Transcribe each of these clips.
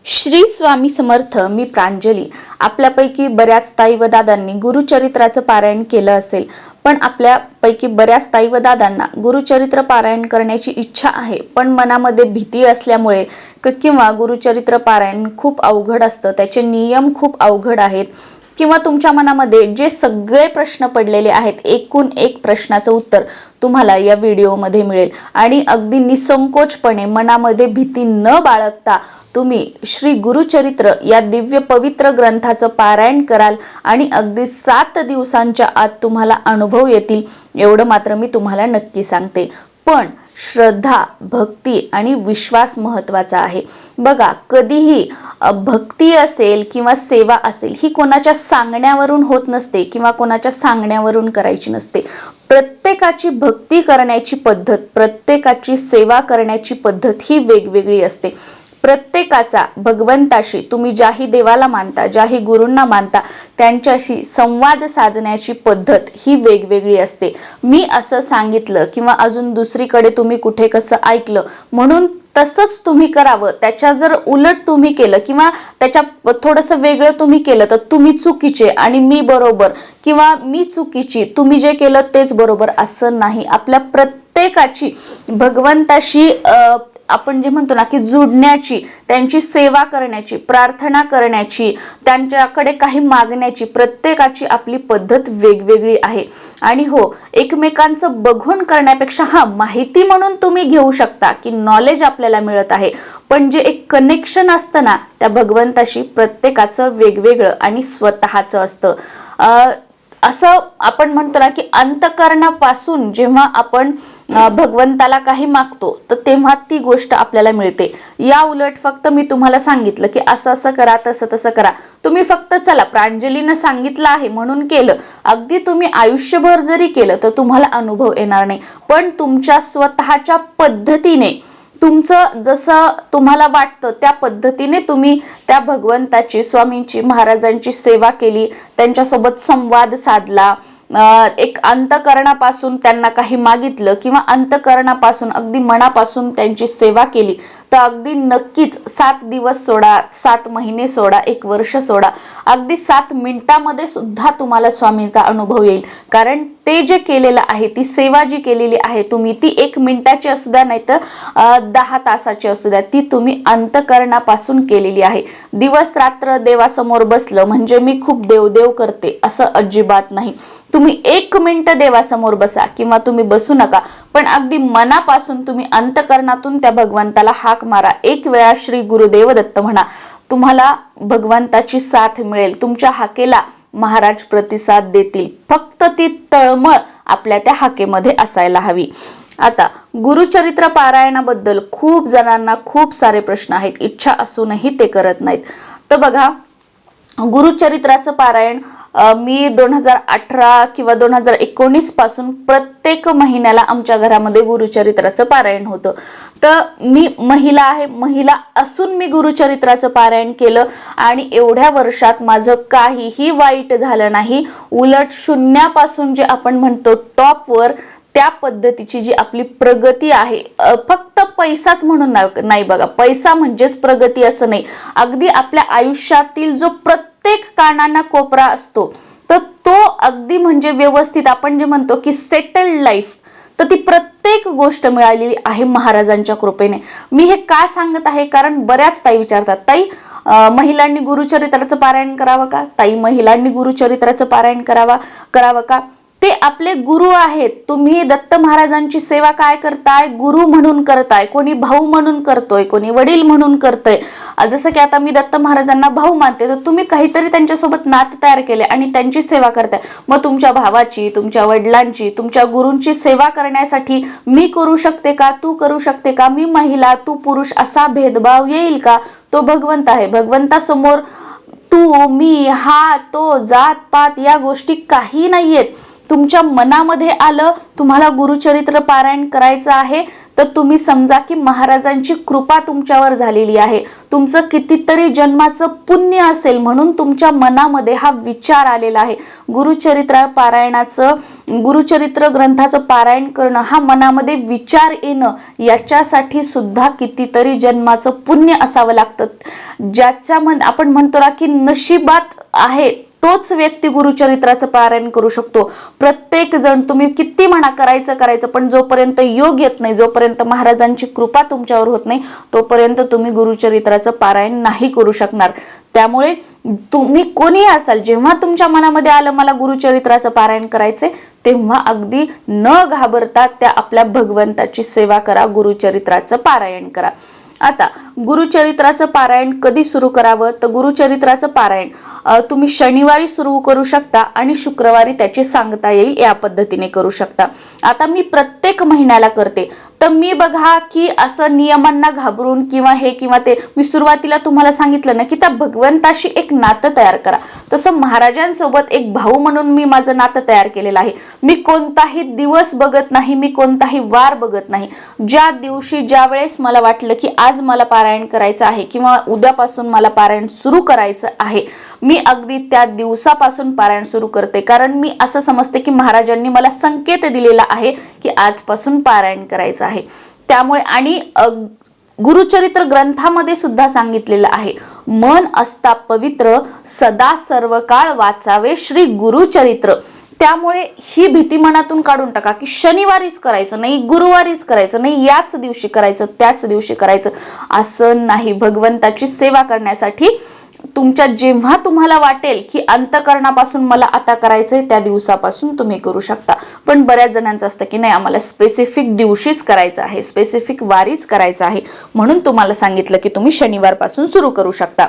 श्री स्वामी समर्थ. मी प्रांजली. आपल्यापैकी बऱ्याच ताई व दादांनी गुरुचरित्राचं पारायण केलं असेल, पण आपल्यापैकी बऱ्याच ताई व दादांना गुरुचरित्र पारायण करण्याची इच्छा आहे, पण मनामध्ये भीती असल्यामुळे किंवा गुरुचरित्र पारायण खूप अवघड असतं, त्याचे नियम खूप अवघड आहेत, किंवा तुमच्या मनामध्ये जे सगळे प्रश्न पडलेले आहेत, एकूण एक प्रश्नाचं उत्तर तुम्हाला या व्हिडिओमध्ये मिळेल आणि अगदी निसंकोचपणे मनामध्ये भीती न बाळगता तुम्ही श्री गुरुचरित्र या दिव्य पवित्र ग्रंथाचं पारायण कराल आणि अगदी 7 दिवसांच्या आत तुम्हाला अनुभव येतील, एवढं मात्र मी तुम्हाला नक्की सांगते. पण श्रद्धा, भक्ती आणि विश्वास महत्त्वाचा आहे. बघा, कधीही भक्ती असेल किंवा सेवा असेल ही कोणाच्या सांगण्यावरून होत नसते किंवा कोणाच्या सांगण्यावरून करायची नसते. प्रत्येकाची भक्ती करण्याची पद्धत, प्रत्येकाची सेवा करण्याची पद्धत ही वेगवेगळी असते. प्रत्येकाचा भगवंताशी, तुम्ही ज्याही देवाला मानता, ज्याही गुरूंना मानता, त्यांच्याशी संवाद साधण्याची पद्धत ही वेगवेगळी असते. मी असं सांगितलं किंवा अजून दुसरीकडे तुम्ही कुठे कसं ऐकलं म्हणून तसंच तुम्ही करावं, त्याच्या जर उलट तुम्ही केलं किंवा त्याच्या थोडंसं वेगळं तुम्ही केलं तर तुम्ही चुकीचे आणि मी बरोबर, किंवा मी चुकीची, तुम्ही जे केलं तेच बरोबर, असं नाही. आपल्या प्रत्येकाची भगवंताशी आपण जे म्हणतो ना की जुडण्याची, त्यांची सेवा करण्याची, प्रार्थना करण्याची, त्यांच्याकडे काही मागण्याची प्रत्येकाची आपली पद्धत वेगवेगळी आहे. आणि हो, एकमेकांचं बघून करण्यापेक्षा माहिती म्हणून तुम्ही घेऊ शकता की नॉलेज आपल्याला मिळत आहे, पण जे एक कनेक्शन असतं ना त्या भगवंताशी प्रत्येकाचं वेगवेगळं आणि स्वतःचं असतं. असं आपण म्हणतो ना की अंतःकरणापासून जेव्हा आपण भगवंताला काही मागतो तर तेव्हा ती गोष्ट आपल्याला मिळते. या उलट फक्त मी तुम्हाला सांगितलं की असं असं करा, तसं तसं करा, तुम्ही फक्त चला प्रांजलीनं सांगितलं आहे म्हणून केलं, अगदी तुम्ही आयुष्यभर जरी केलं तर तुम्हाला अनुभव येणार नाही. पण तुमच्या स्वतःच्या पद्धतीने, तुमचं जसं तुम्हाला वाटतं त्या पद्धतीने तुम्ही त्या भगवंताची, स्वामींची, महाराजांची सेवा केली, त्यांच्यासोबत संवाद साधला, एक अंतःकरणापासून त्यांना काही मागितलं किंवा अंतःकरणापासून अगदी मनापासून त्यांची सेवा केली, तर अगदी नक्कीच 7 दिवस सोडा, 7 महिने सोडा, 1 वर्ष सोडा, अगदी 7 मिनिटामध्ये सुद्धा तुम्हाला स्वामींचा अनुभव येईल. कारण ते जे केलेलं आहे, ती सेवा जी केलेली आहे तुम्ही, ती 1 मिनिटाची असू द्या नाही तर 10 तासाची असू द्या, ती तुम्ही अंतःकरणापासून केलेली आहे. दिवस रात्र देवासमोर बसलं म्हणजे मी खूप देवदेव करते असं अजिबात नाही. तुम्ही 1 मिनिट देवासमोर बसा किंवा तुम्ही बसू नका, पण अगदी मनापासून तुम्ही अंतःकरणातून त्या भगवंताला हाक मारा. 1 वेळा श्री गुरुदेव दत्त म्हणा, तुम्हाला भगवंताची साथ मिळेल. तुमच्या हाकेला महाराज प्रतिसाद देतील. फक्त ती तळमळ आपल्या त्या हाकेमध्ये असायला हवी. आता गुरुचरित्र पारायणाबद्दल खूप जणांना खूप सारे प्रश्न आहेत, इच्छा असूनही ते करत नाहीत. तर बघा, गुरुचरित्राचं पारायण मी 2018 किंवा 2019 पासून प्रत्येक महिन्याला आमच्या घरामध्ये गुरुचरित्राचं पारायण होतं. तर मी महिला आहे, महिला असून मी गुरुचरित्राचं पारायण केलं आणि एवढ्या वर्षात माझं काहीही वाईट झालं नाही. उलट शून्यापासून जे आपण म्हणतो टॉपवर, त्या पद्धतीची जी आपली प्रगती आहे, फक्त पैसाच म्हणून नाही बघा, पैसा म्हणजेच प्रगती असं नाही. अगदी आपल्या आयुष्यातील जो प्रत्येक कानांना कोपरा असतो तर तो अगदी म्हणजे व्यवस्थित, आपण जे म्हणतो की सेटल्ड लाईफ, तर ती प्रत्येक गोष्ट मिळालेली आहे महाराजांच्या कृपेने. मी हे का सांगत आहे, कारण बऱ्याच ताई विचारतात, ताई महिलांनी गुरुचरित्राचं पारायण करावं का, ताई महिलांनी गुरुचरित्राचं पारायण करावं का. ते आपले गुरु आहेत. तुम्ही दत्त महाराजांची सेवा काय करताय, गुरु म्हणून करताय, कोणी भाऊ म्हणून करतोय, कोणी वडील म्हणून करतोय. जसं की आता मी दत्त महाराजांना भाऊ मानते, तर तुम्ही काहीतरी त्यांच्यासोबत नातं तयार केले आणि त्यांची सेवा करताय. मग तुमच्या भावाची, तुमच्या वडिलांची, तुमच्या गुरूंची सेवा करण्यासाठी मी करू शकते का, तू करू शकते का, मी महिला तू पुरुष असा भेदभाव येईल का. तो भगवंत आहे. भगवंतासमोर तू, मी, हा, तो, जात पात या गोष्टी काही नाहीयेत. तुमच्या मनामध्ये आलं तुम्हाला गुरुचरित्र पारायण करायचं आहे, तर तुम्ही समजा की महाराजांची कृपा तुमच्यावर झालेली आहे, तुमचं कितीतरी जन्माचं पुण्य असेल म्हणून तुमच्या मनामध्ये हा विचार आलेला आहे. गुरुचरित्र ग्रंथाचं पारायण करणं, हा मनामध्ये विचार येणं, याच्यासाठी सुद्धा कितीतरी जन्माचं पुण्य असावं लागतं. ज्याच्यामध्ये आपण म्हणतो ना की नशिबात आहे तोच व्यक्ती गुरुचरित्राचं पारायण करू शकतो. प्रत्येक जण तुम्ही किती म्हणा करायचं, पण जोपर्यंत योग येत नाही, जोपर्यंत महाराजांची कृपा तुमच्यावर होत नाही, तोपर्यंत तुम्ही गुरुचरित्राचं पारायण नाही करू शकणार. त्यामुळे तुम्ही कोणी असाल, जेव्हा तुमच्या मनामध्ये आलं मला गुरुचरित्राचं पारायण करायचंय, तेव्हा अगदी न घाबरता त्या आपल्या भगवंताची सेवा करा, गुरुचरित्राचं पारायण करा. आता गुरुचरित्राचं पारायण कधी सुरू करावं, तर गुरुचरित्राचं पारायण तुम्ही शनिवारी सुरू करू शकता आणि शुक्रवारी त्याची सांगता येईल या पद्धतीने करू शकता. आता मी प्रत्येक महिन्याला करते, तर मी बघा की असं नियमांना घाबरून किंवा हे किंवा ते, मी सुरुवातीला तुम्हाला सांगितलं ना की त्या भगवंताशी एक नातं तयार करा. तसं महाराजांसोबत एक भाऊ म्हणून मी माझं नातं तयार केलेलं आहे. मी कोणताही दिवस बघत नाही, मी कोणताही वार बघत नाही. ज्या दिवशी ज्या वेळेस मला वाटलं की आज मला पारायण करायचं आहे किंवा उद्यापासून मला पारायण सुरू करायचं आहे, मी अगदी त्या दिवसापासून पारायण सुरू करते. कारण मी असं समजते की महाराजांनी मला संकेत दिलेला आहे की आजपासून पारायण करायचं आहे. त्यामुळे आणि गुरुचरित्र ग्रंथामध्ये सुद्धा सांगितलेलं आहे, मन असता पवित्र सदा सर्व काळ वाचावे श्री गुरुचरित्र. त्यामुळे ही भीती मनातून काढून टाका की शनिवारीच करायचं नाही, गुरुवारीच करायचं नाही, याच दिवशी करायचं, त्याच दिवशी करायचं, असं नाही. भगवंताची सेवा करण्यासाठी तुमच्या जेव्हा तुम्हाला वाटेल की अंतःकरणापासून मला आता करायचंय, त्या दिवसापासून तुम्ही करू शकता. पण बऱ्याच जणांचं असतं की नाही आम्हाला स्पेसिफिक दिवशीच करायचं आहे, स्पेसिफिक वारीच करायचं आहे, म्हणून तुम्हाला सांगितलं की तुम्ही शनिवारपासून सुरू करू शकता.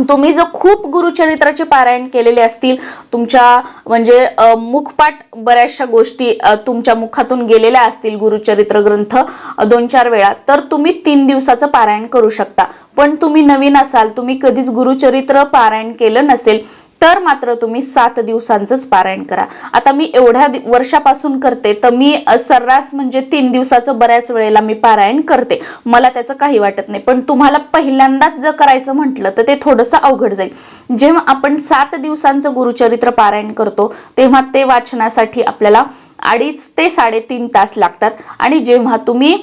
तुम्ही जर खूप गुरुचरित्राचे पारायण केलेले असतील, तुमच्या म्हणजे मुखपाठ बऱ्याचशा गोष्टी तुमच्या मुखातून गेलेल्या असतील गुरुचरित्र ग्रंथ 2-4 वेळा, तर तुम्ही 3 दिवसाचं पारायण करू शकता. पण तुम्ही नवीन असाल, तुम्ही कधीच गुरुचरित्र पारायण केलं नसेल, तर मात्र तुम्ही 7 दिवसांचंच पारायण करा. आता मी एवढ्या वर्षापासून करते, तर मी सर्रास म्हणजे 3 दिवसाचं बऱ्याच वेळेला मी पारायण करते, मला त्याचं काही वाटत नाही. पण तुम्हाला पहिल्यांदाच जर करायचं म्हटलं तर ते थोडंसं अवघड जाईल. जेव्हा आपण 7 दिवसांचं गुरुचरित्र पारायण करतो, तेव्हा ते वाचनासाठी आपल्याला 2.5 ते 3.5 तास लागतात. आणि जेव्हा तुम्ही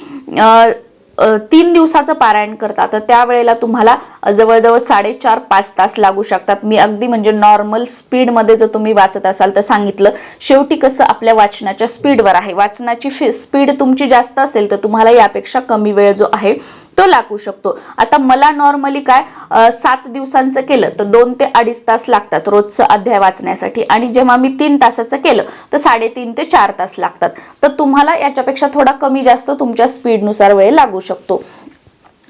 3 दिवसाचं पारायण करता, तर त्यावेळेला तुम्हाला जवळजवळ 4.5-5 तास लागू शकतात. मी अगदी म्हणजे नॉर्मल स्पीडमध्ये जर तुम्ही वाचत असाल तर सांगितलं. शेवटी कसं आपल्या वाचनाच्या स्पीडवर आहे, वाचनाची स्पीड तुमची जास्त असेल तर तुम्हाला यापेक्षा कमी वेळ जो आहे तो लागू शकतो. आता मला नॉर्मली काय 7 दिवसांचं केलं तर 2 ते 2.5 तास लागतात रोजचं अध्याय वाचण्यासाठी, आणि जेव्हा मी 3 तासाचं केलं तर 3.5 ते 4 तास लागतात. तर तुम्हाला याच्यापेक्षा थोडा कमी जास्त तुमच्या स्पीडनुसार वेळ लागू शकतो.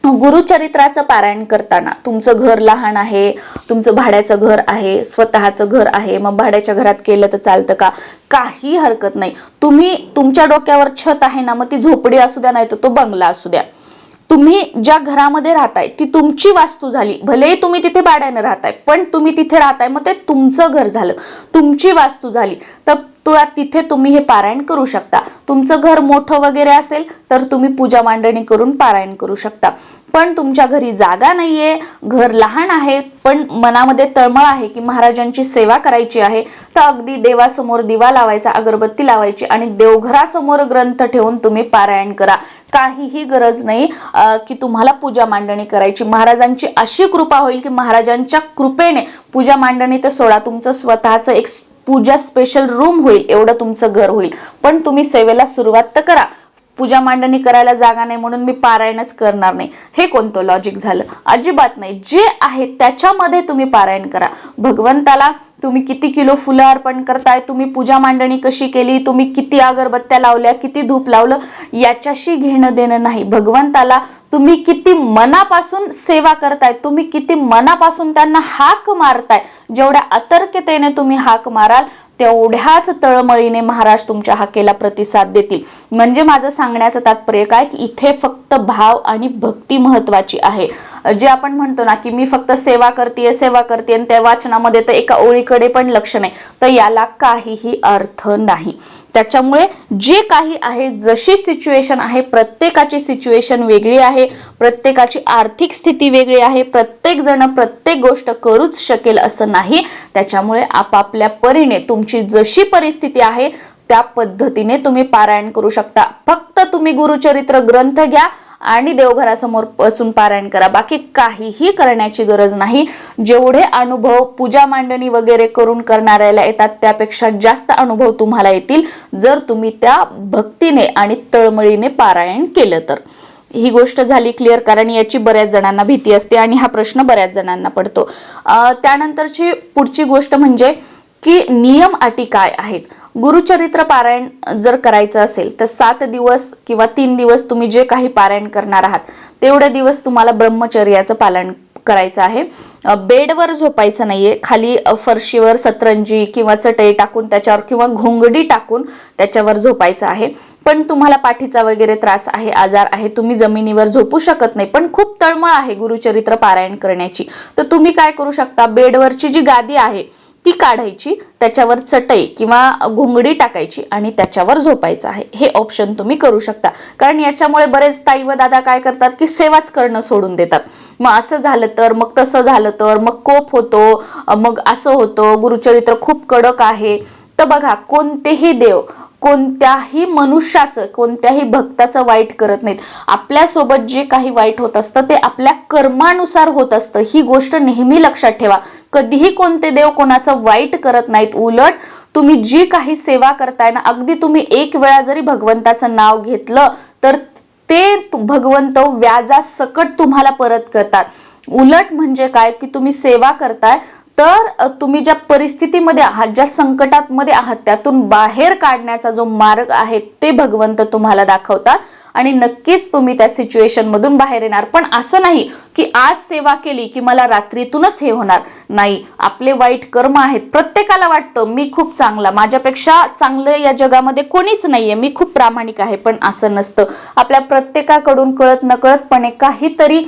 गुरुचरित्राचं पारायण करताना तुमचं घर लहान आहे, तुमचं भाड्याचं घर आहे, स्वतःचं घर आहे, मग भाड्याच्या घरात केलं तर चालतं का? काही हरकत नाही. तुम्ही तुमच्या डोक्यावर छत आहे ना, मग ती झोपडी असू द्या, नाही तर तो बंगला असू द्या, तुम्ही ज्या घरामध्ये राहताय ती तुमची वास्तू झाली. भले तुम्ही तिथे भाड्याने राहताय, पण तुम्ही तिथे राहताय, मग ते तुमचं घर झालं, तुमची वास्तू झाली. तर तिथे तुम्ही हे पारायण करू शकता. तुमचं घर मोठं वगैरे असेल तर तुम्ही पूजा मांडणी करून पारायण करू शकता. पण तुमच्या घरी जागा नाहीये, घर लहान आहे, पण मनामध्ये तळमळ आहे की महाराजांची सेवा करायची आहे, तर अगदी देवासमोर दिवा लावायचा, अगरबत्ती लावायची आणि देवघरासमोर ग्रंथ ठेवून तुम्ही पारायण करा. काहीही गरज नाही की तुम्हाला पूजा मांडणी करायची. महाराजांची अशी कृपा होईल की महाराजांच्या कृपेने पूजा मांडणी तर सोडा, तुमचं स्वतःचं एक पूजा स्पेशल रूम होईल, एवढं तुमचं घर होईल. पण तुम्ही सेवेला सुरुवात तर करा. पूजा मांडणी करायला जागा नाही म्हणून मी पारायणच करणार नाही, हे कोणतं लॉजिक झालं? अजिबात नाही. जे आहे त्याच्यामध्ये तुम्ही पारायण करा. भगवंताला तुम्ही किती किलो फुलं अर्पण करताय, तुम्ही पूजा मांडणी कशी केली, तुम्ही किती अगरबत्त्या लावल्या, किती धूप लावलं, याच्याशी घेणं देणं नाही. भगवंताला तुम्ही किती मनापासून सेवा करताय, तुम्ही किती मनापासून त्यांना हाक मारताय, जेवढ्या अतर्क्यतेने तुम्ही हाक माराल तेवढ्याच तळमळीने महाराज तुमच्या हाकेला प्रतिसाद देतील. म्हणजे माझं सांगण्याचं तात्पर्य काय की इथे फक्त भाव आणि भक्ती महत्वाची आहे. जे आपण म्हणतो ना की मी फक्त सेवा करते आणि त्या वाचनामध्ये तर एका ओळीकडे पण लक्ष नाही, तर याला काहीही अर्थ नाही. त्याच्यामुळे जे काही आहे, जशी सिच्युएशन आहे, प्रत्येकाची सिच्युएशन वेगळी आहे, प्रत्येकाची आर्थिक स्थिती वेगळी आहे, प्रत्येक जण प्रत्येक गोष्ट करूच शकेल असं नाही. त्याच्यामुळे आपापल्या परीने तुमची जशी परिस्थिती आहे त्या पद्धतीने तुम्ही पारायण करू शकता. फक्त तुम्ही गुरुचरित्र ग्रंथ घ्या आणि देवघरासमोर बसून पारायण करा, बाकी काहीही करण्याची गरज नाही. जेवढे अनुभव पूजा मांडणी वगैरे करून करणाऱ्याला येतात त्यापेक्षा जास्त अनुभव तुम्हाला येतील जर तुम्ही त्या भक्तीने आणि तळमळीने पारायण केलं तर. ही गोष्ट झाली क्लिअर, कारण याची बऱ्याच जणांना भीती असते आणि हा प्रश्न बऱ्याच जणांना पडतो. त्यानंतरची पुढची गोष्ट म्हणजे की नियम अटी काय आहेत. गुरुचरित्र पारायण जर करायचं असेल तर 7 दिवस किंवा 3 दिवस तुम्ही जे काही पारायण करणार आहात तेवढे दिवस तुम्हाला ब्रह्मचर्याचं पालन करायचं आहे. बेडवर झोपायचं नाहीये, खाली फरशीवर सतरंजी किंवा चटई टाकून त्याच्यावर किंवा घोंगडी टाकून त्याच्यावर झोपायचं आहे. पण तुम्हाला पाठीचा वगैरे त्रास आहे, आजार आहे, तुम्ही जमिनीवर झोपू शकत नाही, पण खूप तळमळ आहे गुरुचरित्र पारायण करण्याची, तर तुम्ही काय करू शकता, बेडवरची जी गादी आहे ती काढायची, त्याच्यावर चटई किंवा घोंगडी टाकायची आणि त्याच्यावर झोपायचं आहे. हे ऑप्शन तुम्ही करू शकता. कारण याच्यामुळे बरेच ताई व दादा काय करतात की सेवाच करणं सोडून देतात. मग असं झालं तर, मग तसं झालं तर, मग कोप होतो, मग असं होतं, गुरुचरित्र खूप कडक आहे. तर बघा, कोणतेही देव कोणत्याही मनुष्याचं, कोणत्याही भक्ताचं वाईट करत नाहीत. आपल्यासोबत जे काही वाईट होत असतं ते आपल्या कर्मानुसार होत असतं. ही गोष्ट नेहमी लक्षात ठेवा. कधीही कोणते देव कोणाचं वाईट करत नाहीत. उलट तुम्ही जी काही सेवा करताय ना, अगदी तुम्ही एक वेळा जरी भगवंताचं नाव घेतलं तर ते भगवंत व्याजासकट तुम्हाला परत करतात. उलट म्हणजे काय की तुम्ही सेवा करताय तर तुम्ही ज्या परिस्थितीमध्ये आहात, ज्या संकटामध्ये आहात, त्यातून बाहेर काढण्याचा जो मार्ग आहे ते भगवंत तुम्हाला दाखवतात आणि नक्कीच तुम्ही त्या सिच्युएशन मधून बाहेर येणार. पण असं नाही की आज सेवा केली की मला रात्रीतूनच हे होणार नाही. आपले वाईट कर्म आहेत. प्रत्येकाला वाटतं मी खूप चांगला, माझ्यापेक्षा चांगलं या जगामध्ये कोणीच नाहीये, मी खूप प्रामाणिक आहे, पण असं नसतं. आपल्या प्रत्येकाकडून कळत नकळतपणे काहीतरी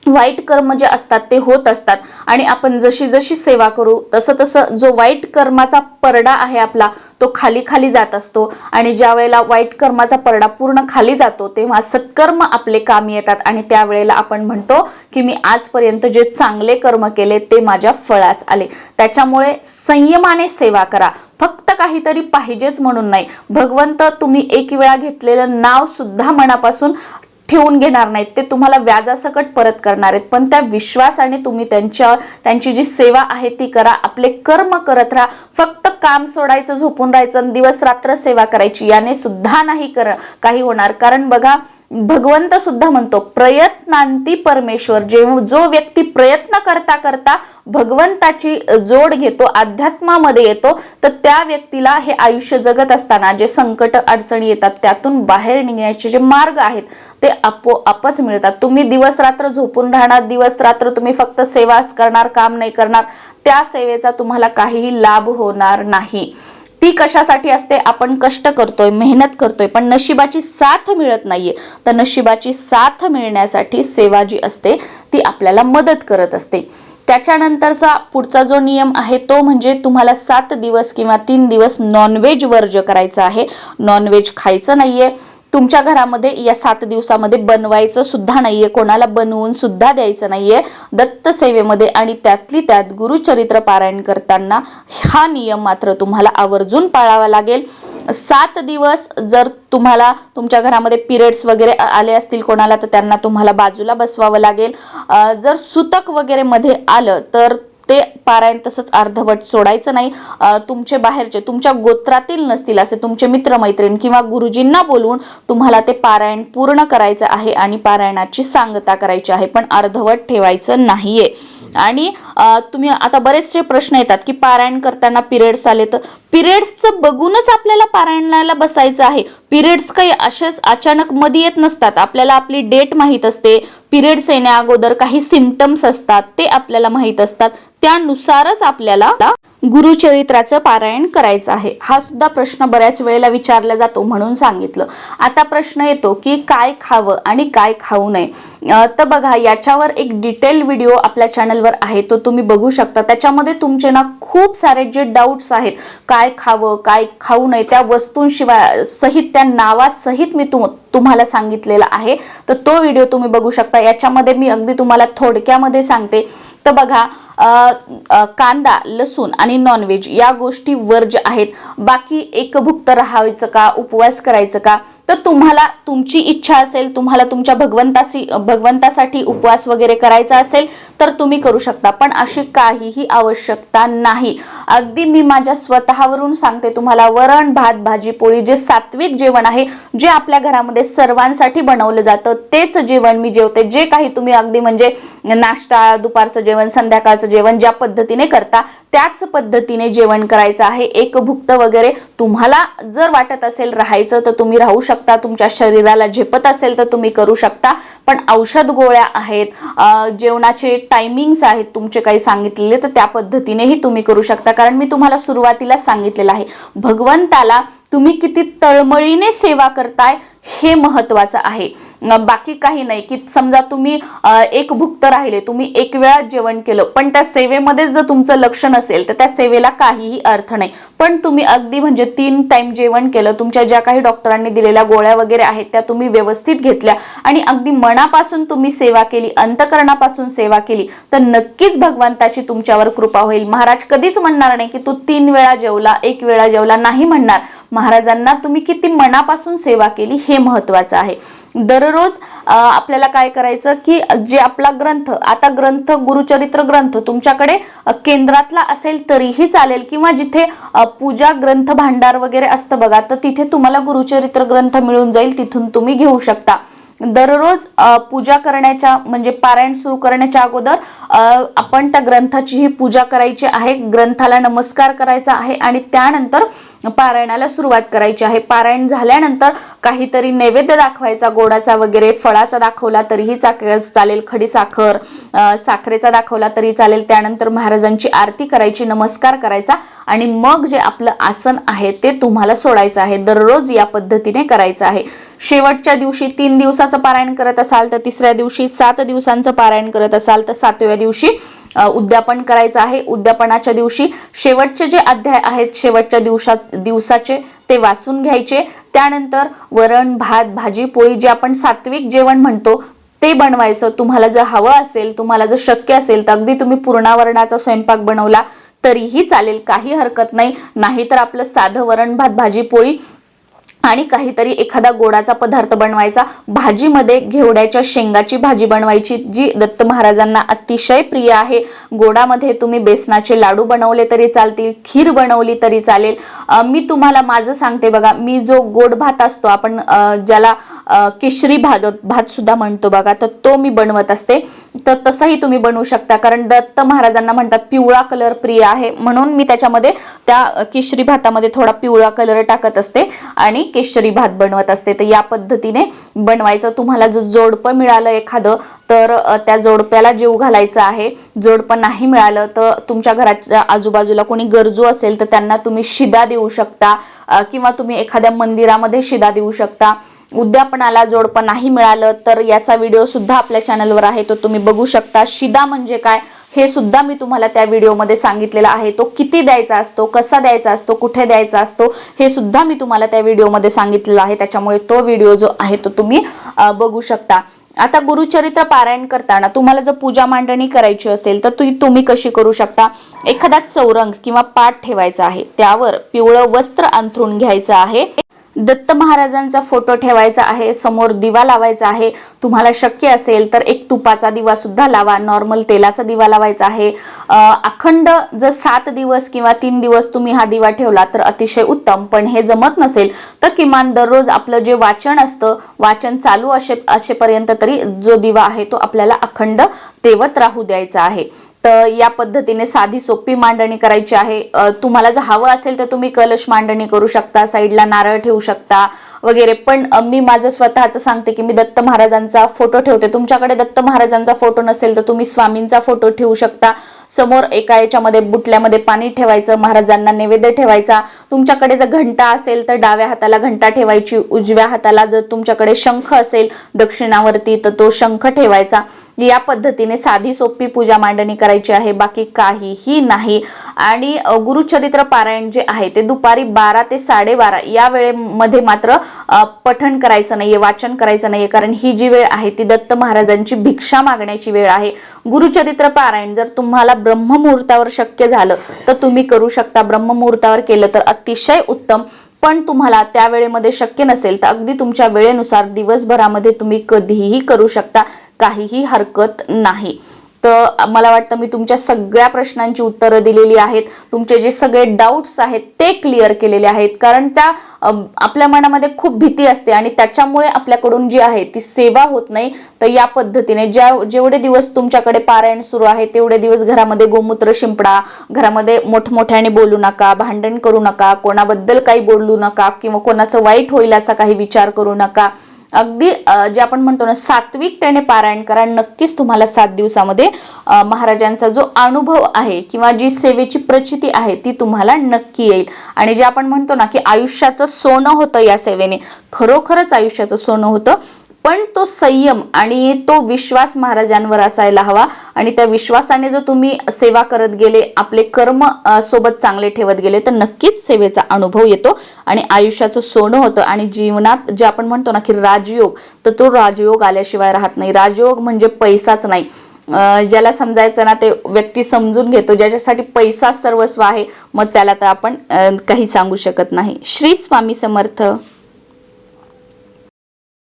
वाईट कर्म जे असतात ते होत असतात आणि आपण जशी जशी सेवा करू तसं तसं जो वाईट कर्माचा परडा आहे आपला तो खाली खाली जात असतो आणि ज्या वेळेला वाईट कर्माचा परडा पूर्ण खाली जातो तेव्हा सत्कर्म आपले कामी येतात आणि त्यावेळेला आपण म्हणतो की मी आजपर्यंत जे चांगले कर्म केले ते माझ्या फळास आले. त्याच्यामुळे संयमाने सेवा करा. फक्त काहीतरी पाहिजेच म्हणून नाही. भगवंत तुम्ही एक वेळा घेतलेलं नाव सुद्धा मनापासून ठेवून घेणार नाहीत, ते तुम्हाला व्याजासकट परत करणार आहेत. पण त्या विश्वासाने तुम्ही त्यांची जी सेवा आहे ती करा. आपले कर्म करत राहा. फक्त काम सोडायचं, झोपून राहायचं, दिवस रात्र सेवा करायची याने सुद्धा नाही काही होणार. कारण बघा, भगवंत सुद्धा म्हणतो प्रयत्नांती परमेश्वर. जो व्यक्ती प्रयत्न करता करता भगवंताची जोड घेतो, अध्यात्मामध्ये येतो, तर त्या व्यक्तीला हे आयुष्य जगत असताना जे संकट अडचणी येतात त्यातून बाहेर निघण्याचे जे मार्ग आहेत ते आपोआपच मिळतात. तुम्ही दिवस रात्र झोपून राहणार, दिवस रात्र तुम्ही फक्त सेवाच करणार, काम नाही करणार, त्या सेवेचा तुम्हाला काहीही लाभ होणार नाही. ती कशासाठी असते, आपण कष्ट करतोय, मेहनत करतोय, पण नशिबाची साथ मिळत नाहीये. तर नशिबाची साथ मिळण्यासाठी सेवा जी असते ती आपल्याला मदत करत असते. त्याच्यानंतरचा पुढचा जो नियम आहे तो म्हणजे तुम्हाला 7 दिवस किंवा 3 दिवस नॉनव्हेज वर्ज्य करायचं आहे. नॉनव्हेज खायचं नाहीये. तुमच्या घरामध्ये या 7 दिवसामध्ये बनवायचं सुद्धा नाहीये, कोणाला बनवून सुद्धा द्यायचं नाहीये. दत्त सेवेमध्ये आणि त्यातली त्यात गुरुचरित्र पारायण करताना हा नियम मात्र तुम्हाला आवर्जून पाळावा लागेल. 7 दिवस जर तुम्हाला तुमच्या घरामध्ये पिरियड्स वगैरे आले असतील कोणाला तर त्यांना तुम्हाला बाजूला बसवावं लागेल. जर सुतक वगैरे मध्ये आलं तर ते पारायण तसंच अर्धवट सोडायचं नाही. तुमचे बाहेरचे, तुमच्या गोत्रातील नसतील असे तुमचे मित्रमैत्रीण किंवा गुरुजींना बोलवून तुम्हाला ते पारायण पूर्ण करायचं आहे आणि पारायणाची सांगता करायची आहे, पण अर्धवट ठेवायचं नाहीये. आणि तुम्ही आता बरेचसे प्रश्न येतात की पारायण करताना पिरियड्स आले तर पिरियड्सचं बघूनच आपल्याला पारायणाला बसायचं आहे. पिरियड्स काही असेच अचानक मध्ये येत नसतात. आपल्याला आपली डेट माहीत असते. पिरियड्स येण्या अगोदर काही सिम्पटम्स असतात ते आपल्याला माहीत असतात. त्यानुसारच आपल्याला गुरुचरित्राचं पारायण करायचं आहे. हा सुद्धा प्रश्न बऱ्याच वेळेला विचारला जातो म्हणून सांगितलं. आता प्रश्न येतो की काय खावं आणि काय खाऊ नये. तर बघा, याच्यावर एक डिटेल व्हिडिओ आपल्या चॅनलवर आहे, तो तुम्ही बघू शकता. त्याच्यामध्ये तुमचे ना खूप सारे जे डाऊट्स आहेत, काय खावं काय खाऊ नये, त्या वस्तूंशिवाय सहित त्या नावासहित मी तुम्हाला सांगितलेला आहे. तर तो व्हिडिओ तुम्ही बघू शकता. याच्यामध्ये मी अगदी तुम्हाला थोडक्यामध्ये सांगते. तर बघा, कांदा, लसूण आणि नॉनव्हेज या गोष्टी वर्ज्य आहेत. बाकी एकभुक्त राहायचं का, उपवास करायचं का, तर तुम्हाला तुमची इच्छा असेल, तुम्हाला तुमच्या भगवंतासाठी उपवास वगैरे करायचा असेल तर तुम्ही करू शकता, पण अशी काहीही आवश्यकता नाही. अगदी मी माझ्या स्वतःवरून सांगते तुम्हाला, वरण भात भाजी पोळी जे सात्विक जेवण आहे, जे आपल्या घरामध्ये सर्वांसाठी बनवलं जातं तेच जेवण मी जेवते. जे काही तुम्ही अगदी म्हणजे नाश्ता, दुपारचं जेवण, संध्याकाळचं जेवण ज्या पद्धतीने करता त्याच पद्धतीने जेवण करायचं आहे. एकभुक्त वगैरे तुम्हाला जर वाटत असेल राहायचं तर तुम्ही राहू शकता. तुमच्या शरीराला झेपत असेल तर तुम्ही करू शकता. पण औषध गोळ्या आहेत, जेवणाचे टायमिंग्स आहेत तुमचे काही सांगितलेले, तर त्या पद्धतीनेही तुम्ही करू शकता. कारण मी तुम्हाला सुरुवातीला सांगितलेलं आहे, भगवंताला तुम्ही किती तळमळीने सेवा करताय हे महत्वाचं आहे. बाकी काही नाही. की समजा तुम्ही एक भुक्त राहिले, तुम्ही एक वेळा जेवण केलं, पण त्या सेवेमध्येच जर तुमचं लक्ष नसेल तर त्या सेवेला काहीही अर्थ नाही. पण तुम्ही अगदी म्हणजे 3 टाइम जेवण केलं, तुमच्या ज्या काही डॉक्टरांनी दिलेल्या गोळ्या वगैरे आहेत त्या तुम्ही व्यवस्थित घेतल्या आणि अगदी मनापासून तुम्ही सेवा केली, अंतकरणापासून सेवा केली, तर नक्कीच भगवंताची तुमच्यावर कृपा होईल. महाराज कधीच म्हणणार नाही की तू 3 वेळा जेवला, 1 वेळा जेवला, नाही म्हणणार. महाराजांना तुम्ही किती मनापासून सेवा केली हे महत्वाचं आहे. दररोज आपल्याला काय करायचं की जे आपला ग्रंथ, आता ग्रंथ गुरुचरित्र ग्रंथ तुमच्याकडे केंद्रातला असेल तरीही चालेल, किंवा जिथे पूजा ग्रंथ भांडार वगैरे असतं बघा, तर तिथे तुम्हाला गुरुचरित्र ग्रंथ मिळून जाईल, तिथून तुम्ही घेऊ शकता. दररोज पूजा करण्याच्या म्हणजे पारायण सुरू करण्याच्या अगोदर आपण त्या ग्रंथाची ही पूजा करायची आहे, ग्रंथाला नमस्कार करायचा आहे आणि त्यानंतर पारायणाला सुरुवात करायची आहे. पारायण झाल्यानंतर काहीतरी नैवेद्य दाखवायचा, गोडाचा वगैरे, फळाचा दाखवला तरीही चालेल, खडी साखर, साखरेचा दाखवला तरी चालेल. त्यानंतर महाराजांची आरती करायची, नमस्कार करायचा आणि मग जे आपलं आसन आहे ते तुम्हाला सोडायचं आहे. दररोज या पद्धतीने करायचं आहे. शेवटच्या दिवशी 3 दिवसाचं पारायण करत असाल तर तिसऱ्या दिवशी, 7 दिवसांचं पारायण करत असाल तर 7व्या दिवशी उद्यापन करायचं आहे. उद्यापनाच्या दिवशी शेवटचे जे अध्याय आहेत शेवटच्या दिवसाचे ते वाचून घ्यायचे. त्यानंतर वरण भात भाजी पोळी जे आपण सात्विक जेवण म्हणतो ते बनवायचं. तुम्हाला जर हवं असेल, तुम्हाला जर शक्य असेल तर अगदी तुम्ही पूर्णावरणाचा स्वयंपाक बनवला तरीही चालेल, काही हरकत नाही. नाहीतर आपलं साधं वरण भात भाजी पोळी आणि काहीतरी एखादा गोडाचा पदार्थ बनवायचा. भाजीमध्ये घेवड्याच्या शेंगाची भाजी बनवायची, जी दत्त महाराजांना अतिशय प्रिय आहे. गोडामध्ये तुम्ही बेसनाचे लाडू बनवले तरी चालतील, खीर बनवली तरी चालेल. मी तुम्हाला माझं सांगते बघा, मी जो गोड भात असतो, आपण ज्याला केशरी भात सुद्धा म्हणतो बघा, तर तो मी बनवत असते. तर तसंही तुम्ही बनवू शकता, कारण दत्त महाराजांना म्हणतात पिवळा कलर प्रिय आहे, म्हणून मी त्याच्यामध्ये त्या केशरी भातामध्ये थोडा पिवळा कलर टाकत असते आणि केशरी भात बनवत असते. तर या पद्धतीने बनवायचं. तुम्हाला जर जोडपं मिळालं एखादं तर त्या जोडप्याला जीव घालायचा आहे. जोडपं नाही मिळालं तर तुमच्या घराच्या आजूबाजूला कोणी गरजू असेल तर त्यांना तुम्ही शिदा देऊ शकता, किंवा तुम्ही एखाद्या मंदिरामध्ये शिदा देऊ शकता. उद्यापनाला जोडपं नाही मिळालं तर याचा व्हिडिओ सुद्धा आपल्या चॅनलवर आहे, तो तुम्ही बघू शकता. शिदा म्हणजे काय हे सुद्धा मी तुम्हाला त्या व्हिडिओमध्ये सांगितलेलं आहे. तो किती द्यायचा असतो, कसा द्यायचा असतो, कुठे द्यायचा असतो हे सुद्धा मी तुम्हाला त्या व्हिडिओमध्ये सांगितलेलं आहे. त्याच्यामुळे तो व्हिडिओ जो आहे तो तुम्ही बघू शकता. आता गुरुचरित्र पारायण करताना तुम्हाला जर पूजा मांडणी करायची असेल तर तुम्ही कशी करू शकता. एखादा चौरंग किंवा पाट ठेवायचा आहे, त्यावर पिवळं वस्त्र अंथरून घ्यायचं आहे. दत्त महाराजांचा फोटो ठेवायचा आहे, समोर दिवा लावायचा आहे. तुम्हाला शक्य असेल तर एक तुपाचा दिवा सुद्धा लावा, नॉर्मल तेलाचा दिवा लावायचा आहे. अखंड जर 7 दिवस किंवा 3 दिवस तुम्ही हा दिवा ठेवला तर अतिशय उत्तम. पण हे जमत नसेल तर किमान दररोज आपलं जे वाचन असतं, वाचन चालू असेपर्यंत तरी जो दिवा आहे तो आपल्याला अखंड तेवत राहू द्यायचा आहे. तर या पद्धतीने साधी सोपी मांडणी करायची आहे। तुम्हाला जर हवं असेल तर तुम्ही कलश मांडणी करू शकता, साईडला नारळ ठेवू शकता वगैरे, पण मी माझं स्वतःचं सांगते की मी दत्त महाराजांचा फोटो ठेवते। तुमच्याकडे दत्त महाराजांचा फोटो नसेल तर तुम्ही स्वामींचा फोटो ठेवू शकता। समोर एका याच्यामध्ये बुटल्यामध्ये पाणी ठेवायचं, महाराजांना नैवेद्य ठेवायचा। तुमच्याकडे जर घंटा असेल तर डाव्या हाताला घंटा ठेवायची, उजव्या हाताला जर तुमच्याकडे शंख असेल दक्षिणावरती तर तो शंख ठेवायचा। या पद्धतीने साधी सोपी पूजा मांडणी करायची आहे, बाकी काहीही नाही। आणि गुरुचरित्र पारायण जे आहे ते दुपारी 12 ते 12:30 या वेळेमध्ये मात्र पठण करायचं नाहीये, वाचन करायचं नाहीये, कारण ही जी वेळ आहे ती दत्त महाराजांची भिक्षा मागण्याची वेळ आहे। गुरुचरित्र पारायण जर तुम्हाला ब्रह्ममुहूर्तावर शक्य झालं तर तुम्ही करू शकता, ब्रह्ममुहूर्तावर केलं तर अतिशय उत्तम। पण तुम्हाला त्या वेळेमध्ये शक्य नसेल तर अगदी तुमच्या वेळेनुसार दिवसभरामध्ये तुम्ही कधीही करू शकता, काहीही हरकत नाही। तर मला वाटतं मी तुमच्या सगळ्या प्रश्नांची उत्तरं दिलेली आहेत, तुमचे जे सगळे डाऊट्स आहेत ते क्लिअर केलेले आहेत, कारण त्या आपल्या मनामध्ये खूप भीती असते आणि त्याच्यामुळे आपल्याकडून जी आहे ती सेवा होत नाही। तर या पद्धतीने जेवढे दिवस तुमच्याकडे पारायण सुरू आहे तेवढे दिवस घरामध्ये गोमूत्र शिंपडा, घरामध्ये मोठमोठ्याने बोलू नका, भांडण करू नका, कोणाबद्दल काही बोलू नका किंवा कोणाचं वाईट होईल असा काही विचार करू नका। अगदी जे आपण म्हणतो ना सात्विकतेने पारायण करा, नक्कीच तुम्हाला 7 दिवसामध्ये महाराजांचा जो अनुभव आहे किंवा जी सेवेची प्रचिती आहे ती तुम्हाला नक्की येईल। आणि जे आपण म्हणतो ना की आयुष्याचं सोनं होतं या सेवेने, खरोखरच आयुष्याचं सोनं होतं, पण तो संयम आणि तो विश्वास महाराजांवर असायला हवा। आणि त्या विश्वासाने जर तुम्ही सेवा करत गेले, आपले कर्म सोबत चांगले ठेवत गेले तर नक्कीच सेवेचा अनुभव येतो आणि आयुष्याचं सोनं होतं। आणि जीवनात जे आपण म्हणतो ना की राजयोग, तर तो राजयोग आल्याशिवाय राहत नाही। राजयोग म्हणजे पैसाच नाही, ज्याला समजायचं ना ते व्यक्ती समजून घेतो, ज्याच्यासाठी पैसा सर्वस्व आहे मग त्याला तर आपण काही सांगू शकत नाही। श्री स्वामी समर्थ।